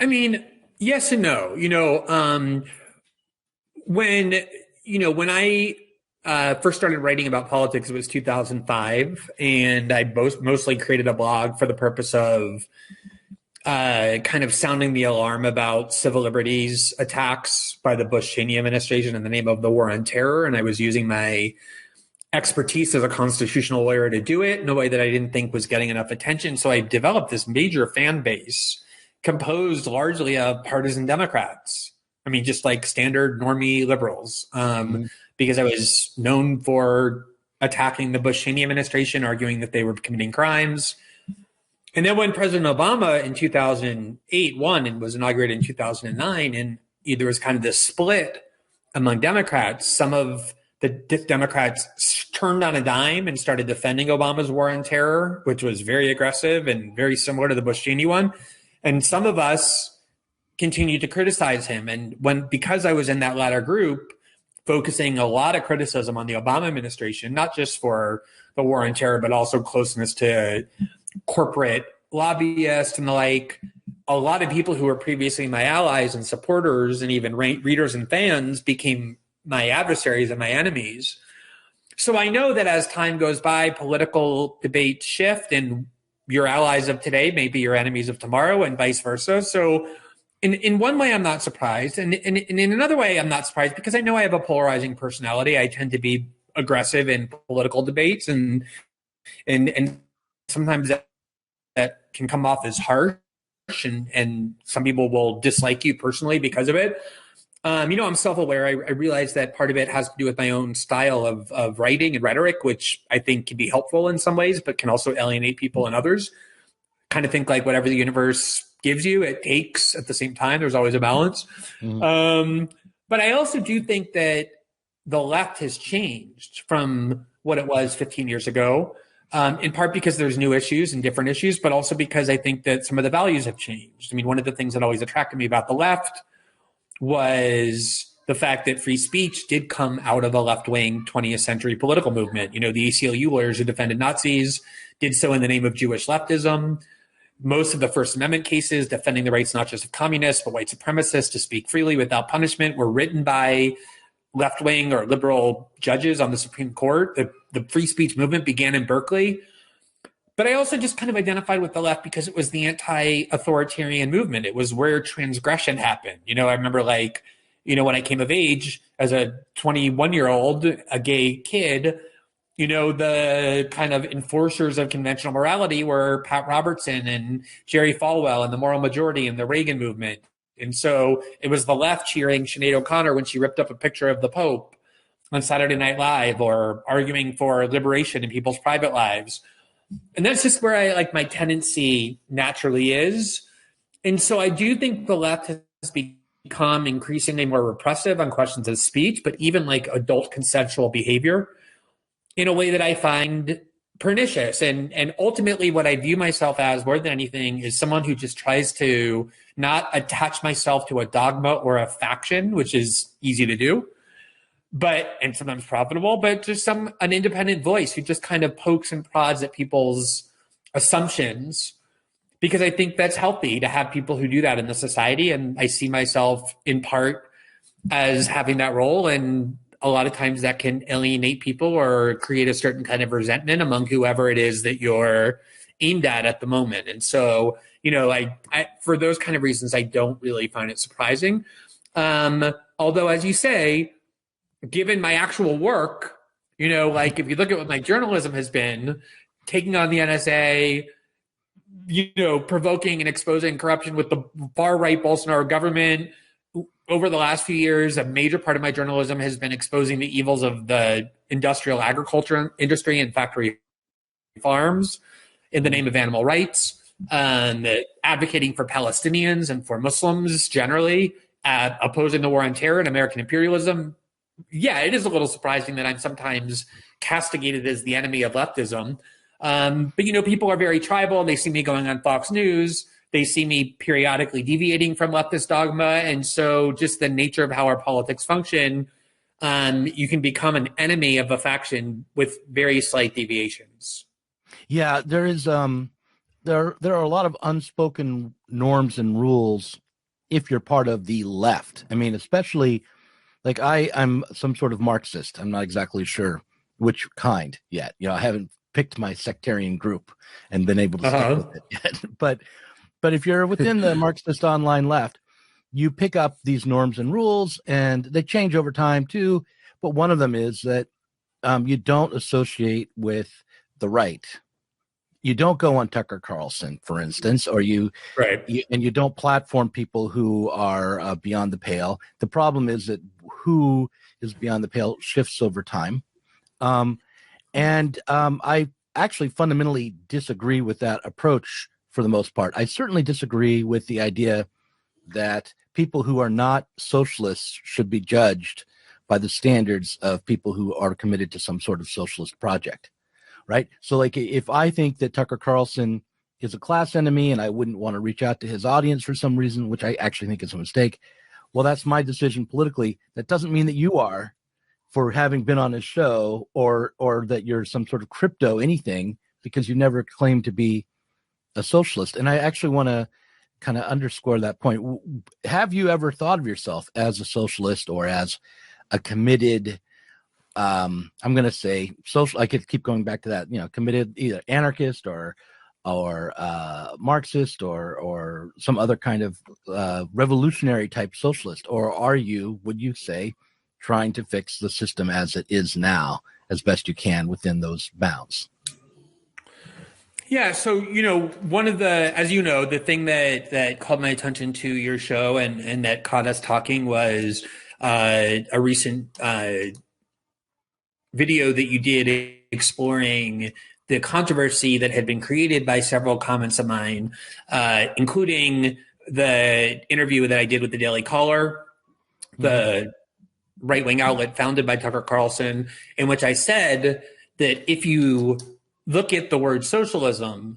I mean, yes and no. When when I first started writing about politics, it was 2005, and I mostly created a blog for the purpose of kind of sounding the alarm about civil liberties attacks by the Bush Cheney administration in the name of the war on terror. And I was using my expertise as a constitutional lawyer to do it in a way that I didn't think was getting enough attention. So I developed this major fan base composed largely of partisan Democrats. I mean, just like standard normie liberals, Mhm. because I was known for attacking the Bush Cheney administration, arguing that they were committing crimes. And then when President Obama in 2008 won and was inaugurated in 2009, and there was kind of this split among Democrats, some of the Democrats turned on a dime and started defending Obama's war on terror, which was very aggressive and very similar to the Bush Cheney one. And some of us continued to criticize him. And because I was in that latter group, focusing a lot of criticism on the Obama administration, not just for the war on terror, but also closeness to corporate lobbyists and the like, a lot of people who were previously my allies and supporters and even readers and fans became my adversaries and my enemies. So I know that as time goes by, political debates shift, and your allies of today may be your enemies of tomorrow, and vice versa. So in one way, I'm not surprised. And in another way, I'm not surprised because I know I have a polarizing personality. I tend to be aggressive in political debates, and sometimes that can come off as harsh, and some people will dislike you personally because of it. I'm self-aware. I realize that part of it has to do with my own style of writing and rhetoric, which I think can be helpful in some ways, but can also alienate people in others. Kind of think like whatever the universe gives you, it takes at the same time. There's always a balance. Mhm. But I also do think that the left has changed from what it was 15 years ago, in part because there's new issues and different issues, but also because I think that some of the values have changed. I mean, one of the things that always attracted me about the left was the fact that free speech did come out of a left-wing 20th century political movement. The ACLU lawyers who defended Nazis did so in the name of Jewish leftism. Most of the First Amendment cases defending the rights not just of communists, but white supremacists to speak freely without punishment were written by left-wing or liberal judges on the Supreme Court. The free speech movement began in Berkeley. But I also just kind of identified with the left because it was the anti-authoritarian movement. It was where transgression happened. I remember when I came of age as a 21-year-old, a gay kid, the kind of enforcers of conventional morality were Pat Robertson and Jerry Falwell and the Moral Majority and the Reagan movement. And so it was the left cheering Sinead O'Connor when she ripped up a picture of the Pope on Saturday Night Live, or arguing for liberation in people's private lives. And that's just where my tendency naturally is. And so I do think the left has become increasingly more repressive on questions of speech, but even like adult consensual behavior in a way that I find pernicious. And ultimately what I view myself as more than anything is someone who just tries to not attach myself to a dogma or a faction, which is easy to do, and sometimes profitable, but just an independent voice who just kind of pokes and prods at people's assumptions, because I think that's healthy to have people who do that in the society. And I see myself in part as having that role. And a lot of times that can alienate people or create a certain kind of resentment among whoever it is that you're aimed at the moment. And so, I for those kind of reasons, I don't really find it surprising. Although, as you say, given my actual work, if you look at what my journalism has been, taking on the NSA, provoking and exposing corruption with the far right Bolsonaro government. Over the last few years, a major part of my journalism has been exposing the evils of the industrial agriculture industry and factory farms in the name of animal rights, advocating for Palestinians and for Muslims generally, opposing the war on terror and American imperialism. Yeah, it is a little surprising that I'm sometimes castigated as the enemy of leftism. But people are very tribal. They see me going on Fox News. They see me periodically deviating from leftist dogma. And so just the nature of how our politics function, you can become an enemy of a faction with very slight deviations. Yeah, there are a lot of unspoken norms and rules if you're part of the left. I mean, especially like I'm some sort of Marxist. I'm not exactly sure which kind yet. I haven't picked my sectarian group and been able to stick with it yet. But if you're within the Marxist online left, you pick up these norms and rules, and they change over time too. But one of them is that you don't associate with the right. You don't go on Tucker Carlson, for instance, or you don't platform people who are beyond the pale. The problem is that who is beyond the pale shifts over time. I actually fundamentally disagree with that approach for the most part. I certainly disagree with the idea that people who are not socialists should be judged by the standards of people who are committed to some sort of socialist project, right? So like if I think that Tucker Carlson is a class enemy and I wouldn't want to reach out to his audience for some reason, which I actually think is a mistake, well, that's my decision politically. That doesn't mean that you are, for having been on his show, or that you're some sort of crypto anything, because you never claimed to be a socialist. And I actually want to kind of underscore that point. Have you ever thought of yourself as a socialist or as a committed, I'm going to say social, I could keep going back to that, committed either anarchist or Marxist or some other kind of revolutionary type socialist? Or are you, would you say, trying to fix the system as it is now as best you can within those bounds? Yeah. So, one of the, as you know, the thing that called my attention to your show and that caught us talking was a recent video that you did exploring the controversy that had been created by several comments of mine, including the interview that I did with the Daily Caller, the right-wing outlet founded by Tucker Carlson, in which I said that if you look at the word socialism,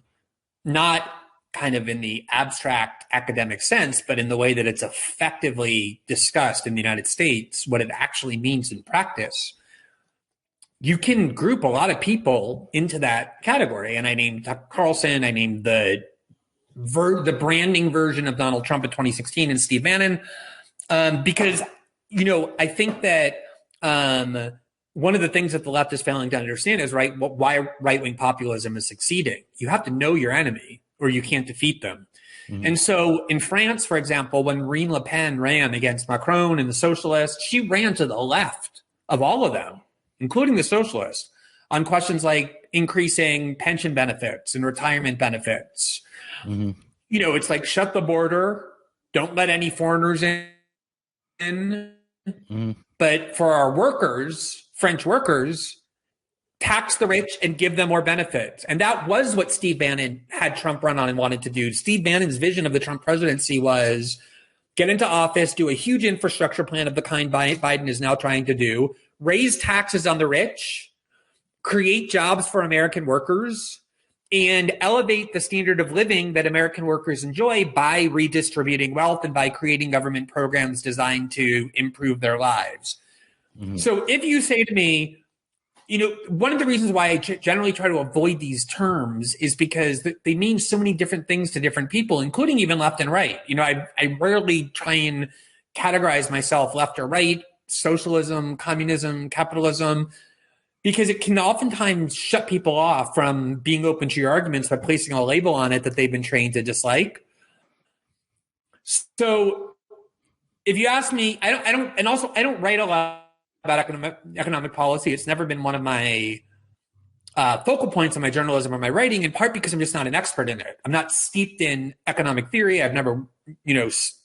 not kind of in the abstract academic sense, but in the way that it's effectively discussed in the United States, what it actually means in practice, you can group a lot of people into that category. And I named Tucker Carlson, I named the branding version of Donald Trump in 2016 and Steve Bannon, because I think that one of the things that the left is failing to understand is why right-wing populism is succeeding. You have to know your enemy or you can't defeat them. Mm-hmm. And so in France, for example, when Marine Le Pen ran against Macron and the socialists, she ran to the left of all of them, including the socialists, on questions like increasing pension benefits and retirement benefits. Mm-hmm. It's like shut the border, don't let any foreigners in. Mm-hmm. But for our workers, French workers, tax the rich and give them more benefits. And that was what Steve Bannon had Trump run on and wanted to do. Steve Bannon's vision of the Trump presidency was get into office, do a huge infrastructure plan of the kind Biden is now trying to do, raise taxes on the rich, create jobs for American workers, and elevate the standard of living that American workers enjoy by redistributing wealth and by creating government programs designed to improve their lives. Mm-hmm. So if you say to me, one of the reasons why I generally try to avoid these terms is because they mean so many different things to different people, including even left and right. I rarely try and categorize myself left or right, socialism, communism, capitalism, because it can oftentimes shut people off from being open to your arguments by placing a label on it that they've been trained to dislike. So if you ask me, I don't write a lot about economic policy. It's never been one of my focal points in my journalism or my writing, in part because I'm just not an expert in it. I'm not steeped in economic theory. I've never,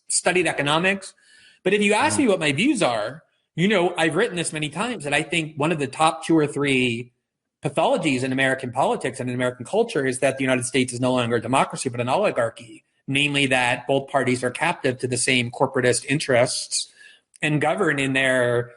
studied economics. But if you ask me what my views are, I've written this many times, and I think one of the top 2 or 3 pathologies in American politics and in American culture is that the United States is no longer a democracy, but an oligarchy, namely that both parties are captive to the same corporatist interests and govern in their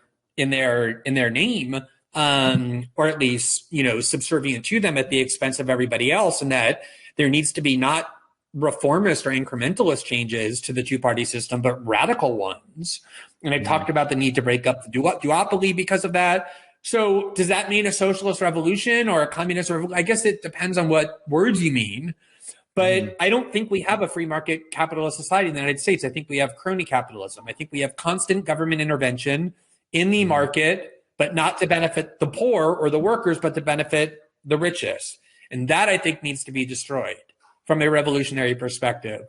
name, or at least, subservient to them at the expense of everybody else, and that there needs to be not reformist or incrementalist changes to the two-party system, but radical ones. And I talked about the need to break up the duopoly because of that. So does that mean a socialist revolution or a communist revolution? I guess it depends on what words you mean. But I don't think we have a free market capitalist society in the United States. I think we have crony capitalism. I think we have constant government intervention in the market, but not to benefit the poor or the workers, but to benefit the richest. And that I think needs to be destroyed from a revolutionary perspective.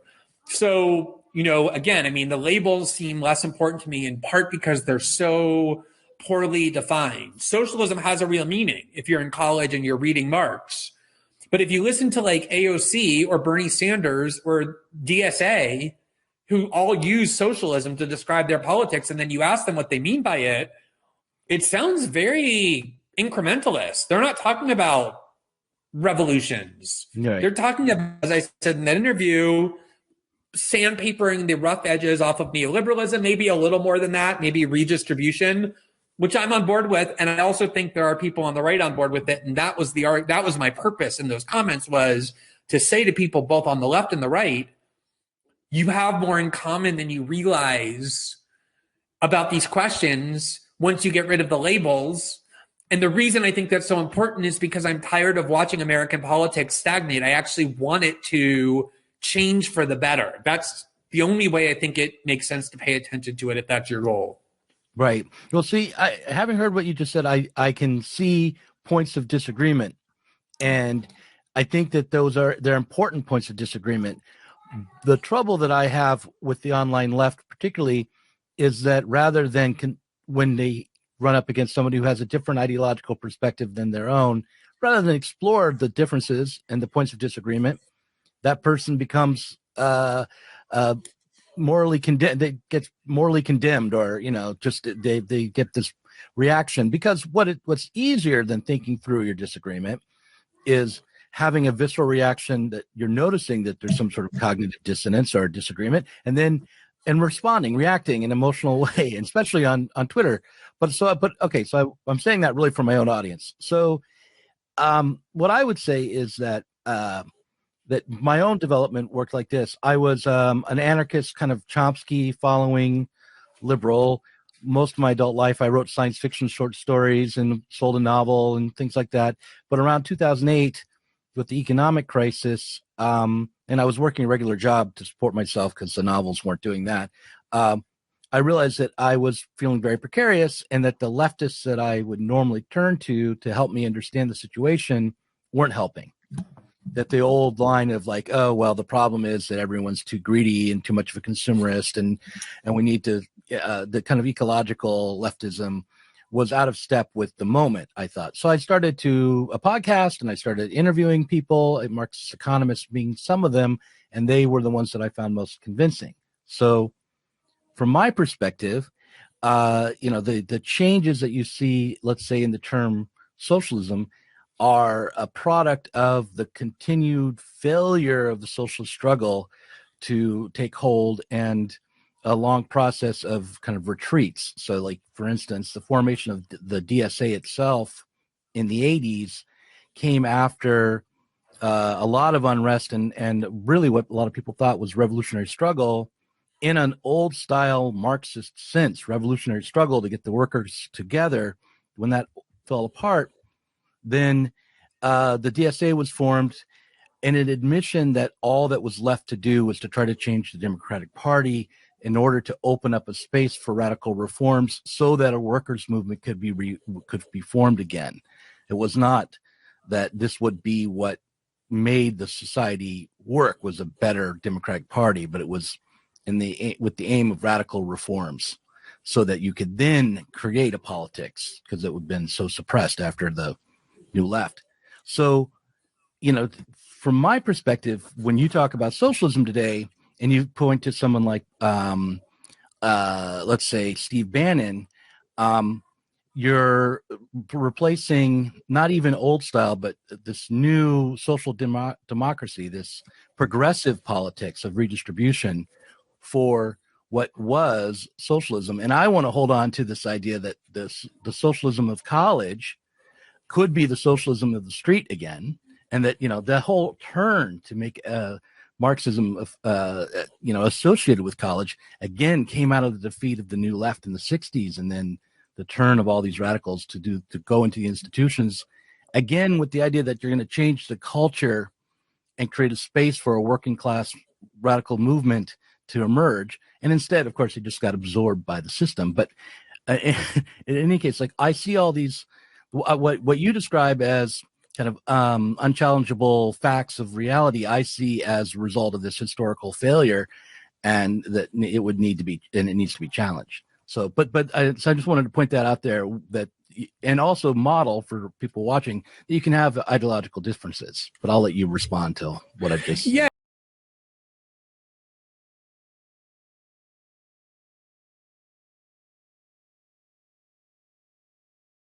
So, again, I mean, the labels seem less important to me in part because they're so poorly defined. Socialism has a real meaning if you're in college and you're reading Marx. But if you listen to like AOC or Bernie Sanders or DSA, who all use socialism to describe their politics, and then you ask them what they mean by it, it sounds very incrementalist. They're not talking about revolutions. Right. They're talking about, as I said in that interview, sandpapering the rough edges off of neoliberalism, maybe a little more than that, maybe redistribution, which I'm on board with. And I also think there are people on the right on board with it. And that was my purpose in those comments, was to say to people both on the left and the right, you have more in common than you realize about these questions once you get rid of the labels. And the reason I think that's so important is because I'm tired of watching American politics stagnate. I actually want it to change for the better. That's the only way I think it makes sense to pay attention to it, if that's your goal. Right. Well, see, having heard what you just said, I can see points of disagreement. And I think that they're important points of disagreement. The trouble that I have with the online left particularly is that rather than when they run up against somebody who has a different ideological perspective than their own, rather than explore the differences and the points of disagreement, that person becomes morally condemned. They get morally condemned, or just they get this reaction, because what's easier than thinking through your disagreement is having a visceral reaction that you're noticing that there's some sort of cognitive dissonance or disagreement, and then reacting in an emotional way, and especially on Twitter. Okay, so I'm saying that really for my own audience. So what I would say is that that my own development worked like this. I was an anarchist, kind of Chomsky following liberal. Most of my adult life, I wrote science fiction short stories and sold a novel and things like that. But around 2008, with the economic crisis, and I was working a regular job to support myself because the novels weren't doing that, I realized that I was feeling very precarious, and that the leftists that I would normally turn to help me understand the situation weren't helping. That the old line of like, oh, well, the problem is that everyone's too greedy and too much of a consumerist, and we need to, the kind of ecological leftism was out of step with the moment, I thought. So I started a podcast, and I started interviewing people, Marxist economists being some of them, and they were the ones that I found most convincing. So from my perspective, the changes that you see, let's say in the term socialism, are a product of the continued failure of the socialist struggle to take hold, and a long process of kind of retreats. So like, for instance, the formation of the DSA itself in the 80s came after a lot of unrest and really what a lot of people thought was revolutionary struggle in an old style Marxist sense, revolutionary struggle to get the workers together. When that fell apart, then the DSA was formed in an admission that all that was left to do was to try to change the Democratic Party in order to open up a space for radical reforms so that a workers' movement could be formed again. It was not that this would be what made the society work, was a better Democratic Party, but it was with the aim of radical reforms so that you could then create a politics, because it would have been so suppressed after the new left. So, from my perspective, when you talk about socialism today and you point to someone like, let's say, Steve Bannon, you're replacing not even old style, but this new social democracy, this progressive politics of redistribution for what was socialism. And I want to hold on to this idea that the socialism of college could be the socialism of the street again, and that the whole turn to make Marxism associated with college again came out of the defeat of the New Left in the 60s, and then the turn of all these radicals to go into the institutions again with the idea that you're going to change the culture and create a space for a working class radical movement to emerge. And instead, of course, he just got absorbed by the system. But in any case, like I see all these, what you describe as kind of unchallengeable facts of reality, I see as a result of this historical failure, and that it would need to be, and it needs to be challenged. So, so I just wanted to point that out there, that, and also model for people watching that you can have ideological differences. But I'll let you respond to what I just said. Yeah.